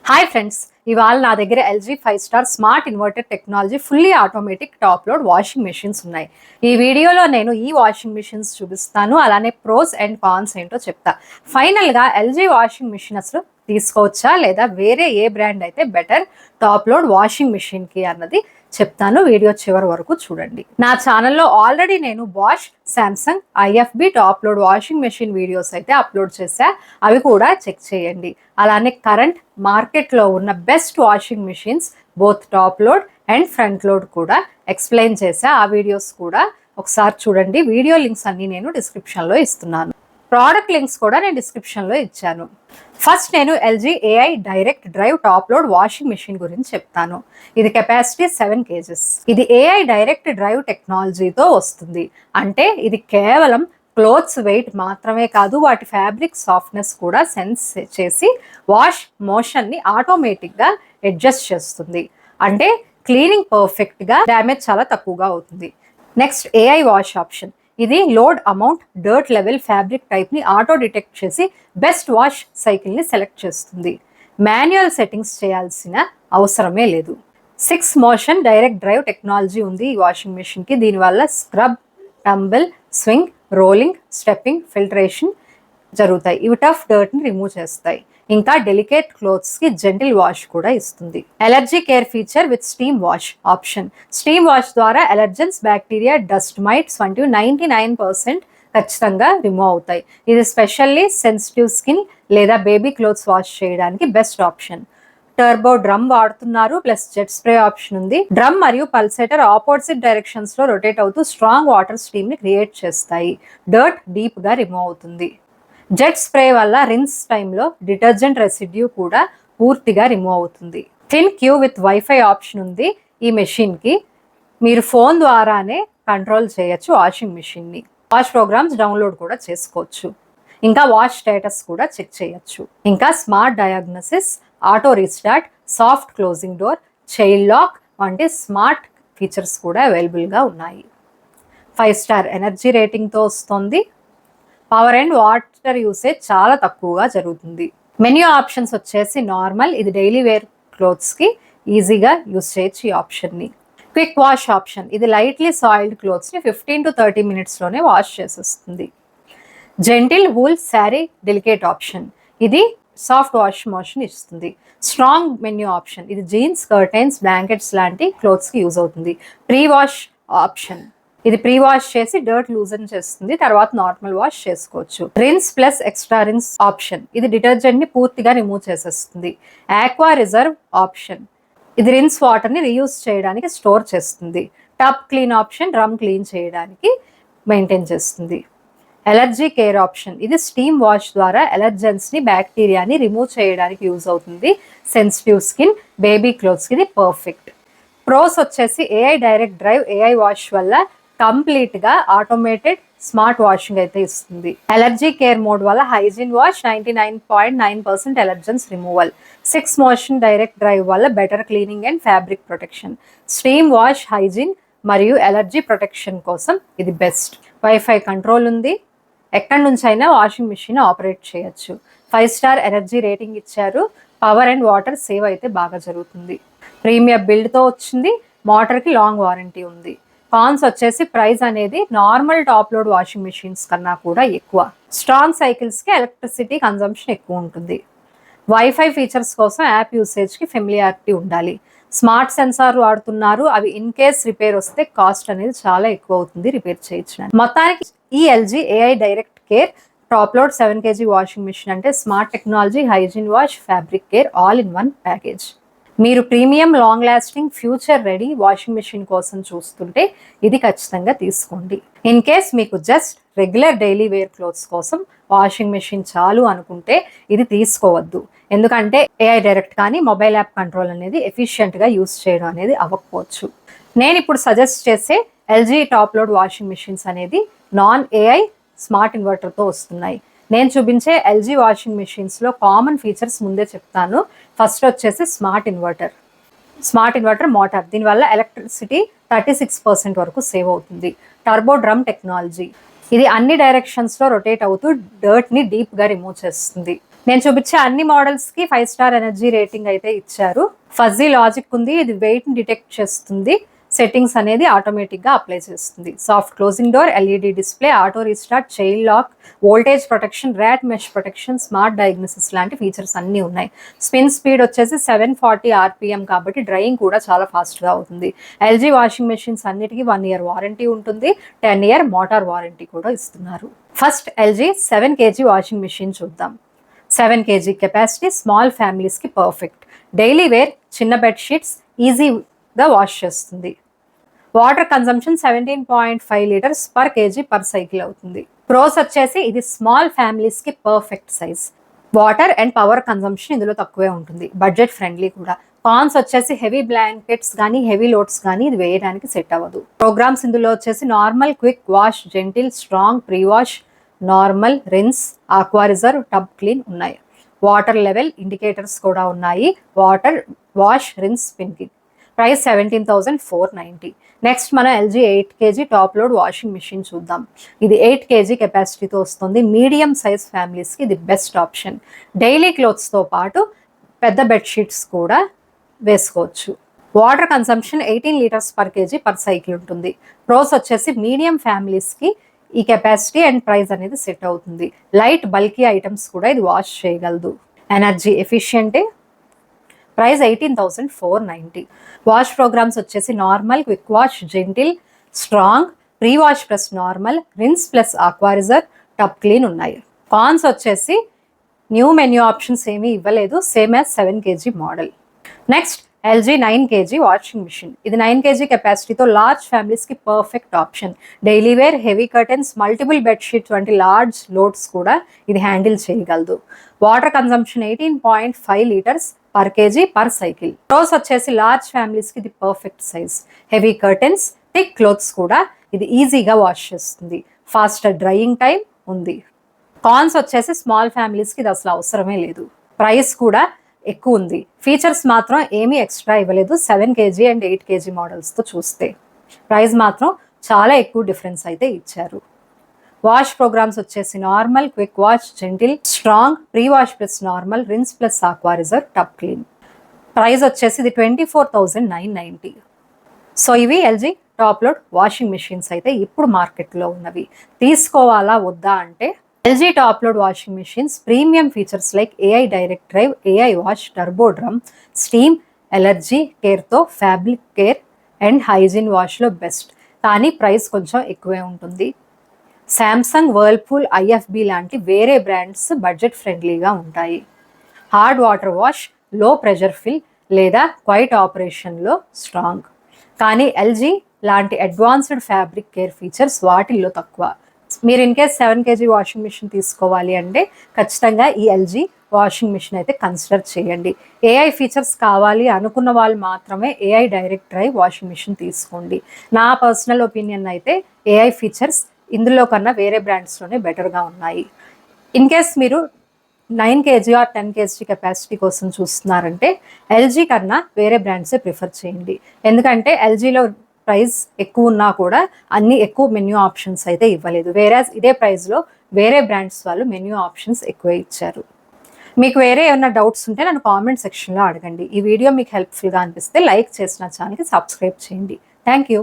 Hi friends, ఇవాళ నా దగ్గర LG 5 star smart inverter technology fully automatic top load washing machines ఉన్నాయి. ఈ వీడియోలో నేను ఈ వాషింగ్ మెషిన్స్ చూపిస్తాను, అలానే ప్రోస్ అండ్ కాన్స్ ఏంటో చెప్తా. ఫైనల్గా ఎల్జీ వాషింగ్ మెషిన్ అసలు తీసుకోవచ్చా లేదా వేరే ఏ బ్రాండ్ అయితే బెటర్ టాప్ లోడ్ వాషింగ్ మెషిన్కి అన్నది చెప్తాను. వీడియో చివరి వరకు చూడండి. నా ఛానల్లో ఆల్రెడీ నేను Bosch, Samsung, IFB top load washing machine videos అయితే అప్లోడ్ చేశా, అవి కూడా చెక్ చేయండి. అలానే కరెంట్ మార్కెట్లో ఉన్న best washing machines both top load and front load కూడా ఎక్స్ప్లెయిన్ చేశా, ఆ వీడియోస్ కూడా ఒకసారి చూడండి. వీడియో లింక్స్ అన్ని నేను డిస్క్రిప్షన్లో ఇస్తున్నాను. ప్రోడక్ట్ లింక్స్ కూడా నేను డిస్క్రిప్షన్లో ఇచ్చాను. ఫస్ట్ నేను LG AI direct drive top load washing machine గురించి చెప్తాను. ఇది కెపాసిటీ 7 kgs. ఇది ఏఐ డైరెక్ట్ డ్రైవ్ టెక్నాలజీతో వస్తుంది. అంటే ఇది కేవలం క్లోత్స్ వెయిట్ మాత్రమే కాదు, వాటి ఫ్యాబ్రిక్ సాఫ్ట్నెస్ కూడా సెన్స్ చేసి వాష్ మోషన్ని ఆటోమేటిక్గా అడ్జస్ట్ చేస్తుంది. అంటే క్లీనింగ్ పర్ఫెక్ట్గా, డ్యామేజ్ చాలా తక్కువగా అవుతుంది. Next AI wash option. ఇది load amount, dirt level, fabric టైప్ని ఆటో డిటెక్ట్ చేసి బెస్ట్ వాష్ సైకిల్ని సెలెక్ట్ చేస్తుంది. మాన్యువల్ సెట్టింగ్స్ చేయాల్సిన అవసరమే లేదు. 6 మోషన్ డైరెక్ట్ డ్రైవ్ టెక్నాలజీ ఉంది ఈ వాషింగ్ మెషిన్కి. దీనివల్ల scrub, tumble, swing, rolling, stepping, filtration జరుగుతాయి. ఇవి టఫ్ డర్ట్ని రిమూవ్ చేస్తాయి. ఇంకా డెలికేట్ క్లోత్స్కి జెంటిల్ వాష్ కూడా ఇస్తుంది. Allergy care feature with steam wash option. Steam wash ద్వారా ఎలర్జెన్స్, బ్యాక్టీరియా, డస్ట్ మైట్స్ వంటివి 99% ఖచ్చితంగా రిమూవ్ అవుతాయి. ఇది స్పెషల్లీ సెన్సిటివ్ స్కిన్ లేదా బేబీ క్లోత్స్ వాష్ చేయడానికి బెస్ట్ ఆప్షన్. టర్బో డ్రమ్ వాడుతున్నారు, ప్లస్ జెట్ స్ప్రే ఆప్షన్ ఉంది. డ్రమ్ మరియు పల్సేటర్ ఆపోజిట్ డైరెక్షన్స్ లో రొటేట్ అవుతూ స్ట్రాంగ్ వాటర్ స్ట్రీమ్ ని క్రియేట్ చేస్తాయి. డర్ట్ డీప్ గా రిమూవ్ అవుతుంది. జెట్ స్ప్రే వల్ల రిన్స్ టైంలో డిటర్జెంట్ రెసిడ్యూ కూడా పూర్తిగా రిమూవ్ అవుతుంది. ThinQ with wifi option ఉంది ఈ మెషిన్కి. మీరు ఫోన్ ద్వారానే కంట్రోల్ చేయొచ్చు వాషింగ్ మెషిన్ని. వాష్ ప్రోగ్రామ్స్ డౌన్లోడ్ కూడా చేసుకోవచ్చు. ఇంకా వాష్ స్టేటస్ కూడా చెక్ చేయొచ్చు. ఇంకా smart diagnosis, auto restart, soft closing door, child lock వంటి స్మార్ట్ ఫీచర్స్ కూడా అవైలబుల్గా ఉన్నాయి. 5 స్టార్ ఎనర్జీ రేటింగ్తో వస్తుంది. పవర్ అండ్ వాటర్ యూసేజ్ చాలా తక్కువగా జరుగుతుంది. మెన్యూ ఆప్షన్స్ వచ్చేసి నార్మల్, ఇది డైలీ వేర్ క్లోత్స్కి ఈజీగా యూస్ చేయొచ్చు ఈ ఆప్షన్ని. Quick wash option. ఇది లైట్లీ సాయిల్డ్ క్లోత్స్ని 15 to 30 minutesలోనే వాష్ చేసేస్తుంది. Gentle wool sari delicate option. ఇది సాఫ్ట్ వాష్ మోషన్ ఇస్తుంది. Strong menu option. ఇది జీన్స్, కర్టైన్స్, బ్లాంకెట్స్ లాంటి క్లోత్స్కి యూజ్ అవుతుంది. Pre wash option. ఇది ప్రీ వాష్ చేసి డర్ట్ లూజన్ చేస్తుంది, తర్వాత నార్మల్ వాష్ చేసుకోవచ్చు. Rinse plus extra rinse option. ఇది డిటర్జెంట్ ని పూర్తిగా రిమూవ్ చేసేస్తుంది. Aqua reserve option. ఇది రిన్స్ వాటర్ ని రీయూజ్ చేయడానికి స్టోర్ చేస్తుంది. Tub clean option. Drum clean చేయడానికి మెయింటైన్ చేస్తుంది. Allergy care option. ఇది స్టీమ్ వాష్ ద్వారా ఎలర్జెన్స్ ని, బ్యాక్టీరియాని రిమూవ్ చేయడానికి యూజ్ అవుతుంది. సెన్సిటివ్ స్కిన్, బేబీ క్లోత్స్కి ఇది పర్ఫెక్ట్. ప్రోస్ వచ్చేసి AI direct drive AI wash వల్ల కంప్లీట్గా ఆటోమేటెడ్ స్మార్ట్ వాషింగ్ అయితే ఇస్తుంది. ఎలర్జీ కేర్ మోడ్ వల్ల hygiene wash, 99.9% allergens removal. 6 motion direct drive వల్ల better cleaning and fabric protection. Steam wash, hygiene మరియు allergy protection కోసం ఇది బెస్ట్. వైఫై కంట్రోల్ ఉంది. ఎక్కడి నుంచైనా వాషింగ్ మిషన్ ఆపరేట్ చేయొచ్చు. 5 స్టార్ ఎనర్జీ రేటింగ్ ఇచ్చారు. పవర్ అండ్ వాటర్ సేవ్ అయితే బాగా జరుగుతుంది. ప్రీమియం బిల్డ్తో వచ్చింది. మోటార్కి లాంగ్ వారంటీ ఉంది. కాన్స్ వచ్చేసి ప్రైస్ అనేది normal top load washing machines కన్నా కూడా ఎక్కువ. స్ట్రాంగ్ సైకిల్స్కి ఎలక్ట్రిసిటీ కన్జంప్షన్ ఎక్కువ ఉంటుంది. వైఫై ఫీచర్స్ కోసం యాప్ యూసేజ్కి ఫెమిలియారిటీ ఉండాలి. స్మార్ట్ సెన్సార్ వాడుతున్నారు, అవి ఇన్ కేస్ రిపేర్ వస్తే కాస్ట్ అనేది చాలా ఎక్కువ అవుతుంది రిపేర్ చేయించడానికి. మొత్తానికి ఈ LG AI direct care top load 7 kg washing machine అంటే smart technology, hygiene wash, fabric care all in one package. మీరు premium, long lasting, future ready washing machine కోసం చూస్తుంటే ఇది ఖచ్చితంగా తీసుకోండి. ఇన్ కేస్ మీకు just regular daily wear clothes కోసం washing machine చాలు అనుకుంటే ఇది తీసుకోవద్దు. ఎందుకంటే ఏఐ డైరెక్ట్ కానీ మొబైల్ యాప్ కంట్రోల్ అనేది ఎఫిషియెంట్గా యూస్ చేయడం అనేది అవ్వకపోవచ్చు. నేను ఇప్పుడు సజెస్ట్ చేసే LG top load washing machines అనేది నాన్ ఏఐ స్మార్ట్ ఇన్వర్టర్తో వస్తున్నాయి. నేను చూపించే ఎల్జీ వాషింగ్ మెషిన్స్లో కామన్ ఫీచర్స్ ముందే చెప్తాను. ఫస్ట్ వచ్చేసి స్మార్ట్ ఇన్వర్టర్ మోటార్. దీనివల్ల ఎలక్ట్రిసిటీ 36% వరకు సేవ్ అవుతుంది. Turbo drum technology. ఇది అన్ని డైరెక్షన్స్లో రొటేట్ అవుతూ డర్ట్ని డీప్గా రిమూవ్ చేస్తుంది. నేను చూపించే అన్ని మోడల్స్ కి 5 స్టార్ ఎనర్జీ రేటింగ్ అయితే ఇచ్చారు. ఫజీ లాజిక్ ఉంది, ఇది వెయిట్ ని డిటెక్ట్ చేస్తుంది, సెట్టింగ్స్ అనేది ఆటోమేటిక్ గా అప్లై చేస్తుంది. Soft closing door, LED display, auto restart, child lock, voltage protection, rat mesh protection, smart diagnosis లాంటి ఫీచర్స్ అన్ని ఉన్నాయి. స్పిన్ స్పీడ్ వచ్చేసి 740 RPM కాబట్టి డ్రైయింగ్ కూడా చాలా ఫాస్ట్ గా అవుతుంది. ఎల్జీ వాషింగ్ మెషిన్స్ అన్నిటికీ 1 year వారంటీ ఉంటుంది. 10 year మోటార్ వారంటీ కూడా ఇస్తున్నారు. First LG 7 kg washing machine చూద్దాం. 7 kg కెపాసిటీ, స్మాల్ ఫ్యామిలీస్కి పర్ఫెక్ట్. డైలీ వేర్, చిన్న బెడ్షీట్స్ ఈజీగా వాష్ చేస్తుంది. Water consumption 17.5 liters per kg per cycle అవుతుంది. ప్రోస్ వచ్చేసి ఇది స్మాల్ ఫ్యామిలీస్కి perfect size. Water and power consumption ఇందులో తక్కువే ఉంటుంది. బడ్జెట్ ఫ్రెండ్లీ కూడా. కాన్స్ వచ్చేసి హెవీ బ్లాంకెట్స్ కానీ హెవీ లోడ్స్ కానీ ఇది వేయడానికి సెట్ అవ్వదు. ప్రోగ్రామ్స్ ఇందులో వచ్చేసి normal, quick wash, gentle, strong, pre wash, normal, rinse, aqua reserve, tub clean ఉన్నాయి. వాటర్ లెవెల్ ఇండికేటర్స్ కూడా ఉన్నాయి. వాటర్ వాష్, రిన్స్, స్పిన్కింగ్. ప్రైస్ 17,490. నెక్స్ట్ మనం LG 8 kg top load washing machine చూద్దాం. ఇది 8 kg కెపాసిటీతో వస్తుంది. మీడియం సైజ్ ఫ్యామిలీస్కి ఇది బెస్ట్ ఆప్షన్. డైలీ క్లోత్స్తో పాటు పెద్ద బెడ్షీట్స్ కూడా వేసుకోవచ్చు. Water consumption 18 liters per kg per cycle ఉంటుంది. ప్రోస్ వచ్చేసి మీడియం ఫ్యామిలీస్కి ఈ కెపాసిటీ అండ్ ప్రైస్ అనేది సెట్ అవుతుంది. లైట్ బల్కీ ఐటమ్స్ కూడా ఇది వాష్ చేయగలదు. ఎనర్జీ ఎఫిషియంటే. ప్రైస్ 18,490. వాష్ ప్రోగ్రామ్స్ వచ్చేసి normal, quick wash, gentle, strong, pre wash plus normal, rinse plus aqua reserve, tub clean ఉన్నాయి. కాన్స్ వచ్చేసి న్యూ మెన్యూ ఆప్షన్స్ ఏమీ ఇవ్వలేదు, same as 7 kg model. Next LG 9 kg washing machine. ఇది 9 kg కెపాసిటీతో large ఫ్యామిలీస్కి perfect option. Daily wear, heavy curtains, multiple bedsheets వంటి large loads కూడా ఇది హ్యాండిల్ చేయగలదు. Water consumption 18.5 liters per kg per cycle. Pros వచ్చేసి లార్జ్ ఫ్యామిలీస్కి ఇది perfect size. Heavy curtains, thick clothes కూడా ఇది ఈజీగా వాష్ చేస్తుంది. ఫాస్టర్ డ్రైయింగ్ టైం ఉంది. కాన్స్ వచ్చేసి స్మాల్ ఫ్యామిలీస్కి ఇది అసలు అవసరమే లేదు. ప్రైస్ కూడా ఎక్కువ ఉంది. ఫీచర్స్ మాత్రం ఏమీ ఎక్స్ట్రా ఇవ్వలేదు 7 kg అండ్ 8 kg మోడల్స్తో చూస్తే. ప్రైస్ మాత్రం చాలా ఎక్కువ డిఫరెన్స్ అయితే ఇచ్చారు. వాష్ ప్రోగ్రామ్స్ వచ్చేసి normal, quick wash, gentle, strong, pre wash plus normal, rinse plus aqua reserve, tub clean. Price వచ్చేసి ఇది 24,990. సో ఇవి LG top load washing machines అయితే ఇప్పుడు మార్కెట్లో ఉన్నవి. తీసుకోవాలా వద్దా అంటే LG top load washing machines premium features like AI direct drive, AI wash, turbo drum, steam, allergy కేర్తో ఫ్యాబ్రిక్ కేర్ అండ్ హైజీన్ వాష్లో బెస్ట్. కానీ ప్రైస్ కొంచెం ఎక్కువే ఉంటుంది. శాంసంగ్, వర్ల్పూల్, ఐఎఫ్బి లాంటి వేరే బ్రాండ్స్ బడ్జెట్ ఫ్రెండ్లీగా ఉంటాయి. హార్డ్ వాటర్ వాష్, లో ప్రెషర్ ఫిల్ లేదా క్వైట్ ఆపరేషన్లో స్ట్రాంగ్. కానీ ఎల్జీ లాంటి అడ్వాన్స్డ్ ఫ్యాబ్రిక్ కేర్ ఫీచర్స్ వాటిల్లో తక్కువ. మీరు ఇన్కేస్ 7 kg వాషింగ్ మిషన్ తీసుకోవాలి అంటే ఖచ్చితంగా ఈ ఎల్జీ వాషింగ్ మిషన్ అయితే కన్సిడర్ చేయండి. ఏఐ ఫీచర్స్ కావాలి అనుకున్న వాళ్ళు మాత్రమే AI direct drive washing machine తీసుకోండి. నా పర్సనల్ ఒపీనియన్ అయితే ఏఐ ఫీచర్స్ ఇందులో కన్నా వేరే బ్రాండ్స్లోనే బెటర్గా ఉన్నాయి. ఇన్ కేస్ మీరు 9 kg ఆర్ 10 kg కెపాసిటీ కోసం చూస్తున్నారంటే ఎల్జీ కన్నా వేరే బ్రాండ్సే ప్రిఫర్ చేయండి. ఎందుకంటే ఎల్జీలో ప్రైస్ ఎక్కువ ఉన్నా కూడా అన్ని ఎక్కువ మెన్యూ ఆప్షన్స్ అయితే ఇవ్వలేదు. వేరేస్ ఇదే ప్రైస్లో వేరే బ్రాండ్స్ వాళ్ళు మెన్యూ ఆప్షన్స్ ఎక్కువ ఇచ్చారు. మీకు వేరే ఏమైనా డౌట్స్ ఉంటే నన్ను కామెంట్ సెక్షన్లో అడగండి. ఈ వీడియో మీకు హెల్ప్ఫుల్గా అనిపిస్తే లైక్ చేసి నా ఛానల్కి సబ్స్క్రైబ్ చేయండి. Thank you.